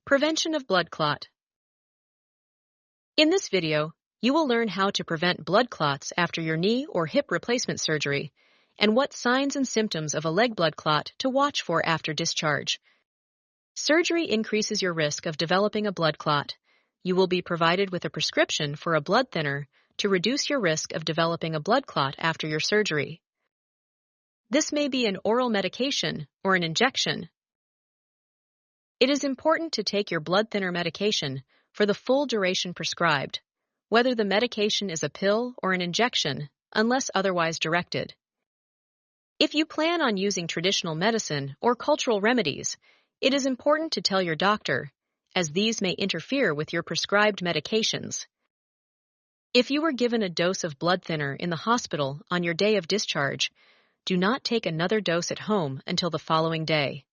Prevention of blood clot. In this video, you will learn how to prevent blood clots after your knee or hip replacement surgery and what signs and symptoms of a leg blood clot to watch for after discharge. Surgery increases your risk of developing a blood clot. You will be provided with a prescription for a blood thinner to reduce your risk of developing a blood clot after your surgery. This may be an oral medication or an injection. It is important to take your blood thinner medication for the full duration prescribed, whether the medication is a pill or an injection, unless otherwise directed. If you plan on using traditional medicine or cultural remedies, it is important to tell your doctor, as these may interfere with your prescribed medications. If you were given a dose of blood thinner in the hospital on your day of discharge, do not take another dose at home until the following day.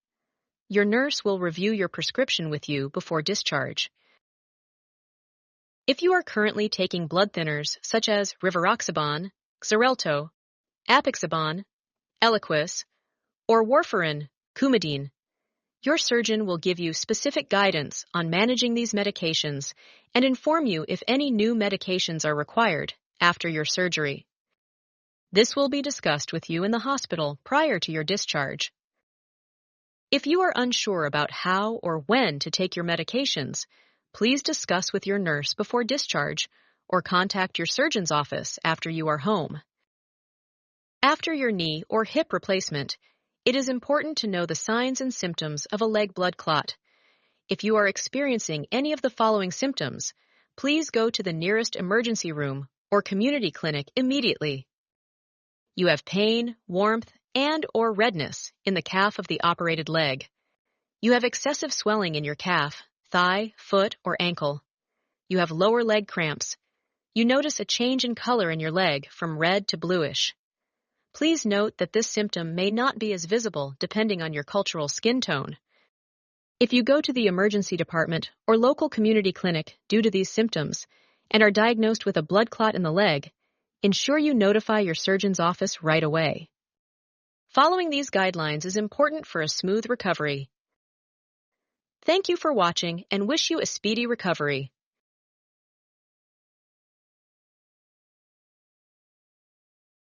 Your nurse will review your prescription with you before discharge. If you are currently taking blood thinners such as rivaroxaban, Xarelto, apixaban, Eliquis, or warfarin, Coumadin, your surgeon will give you specific guidance on managing these medications and inform you if any new medications are required after your surgery. This will be discussed with you in the hospital prior to your discharge. If you are unsure about how or when to take your medications, please discuss with your nurse before discharge or contact your surgeon's office after you are home. After your knee or hip replacement, it is important to know the signs and symptoms of a leg blood clot. If you are experiencing any of the following symptoms, please go to the nearest emergency room or community clinic immediately. You have pain, warmth, and/or redness in the calf of the operated leg. You have excessive swelling in your calf, thigh, foot, or ankle. You have lower leg cramps. You notice a change in color in your leg from red to bluish. Please note that this symptom may not be as visible depending on your cultural skin tone. If you go to the emergency department or local community clinic due to these symptoms and are diagnosed with a blood clot in the leg, ensure you notify your surgeon's office right away. Following these guidelines is important for a smooth recovery. Thank you for watching and wish you a speedy recovery.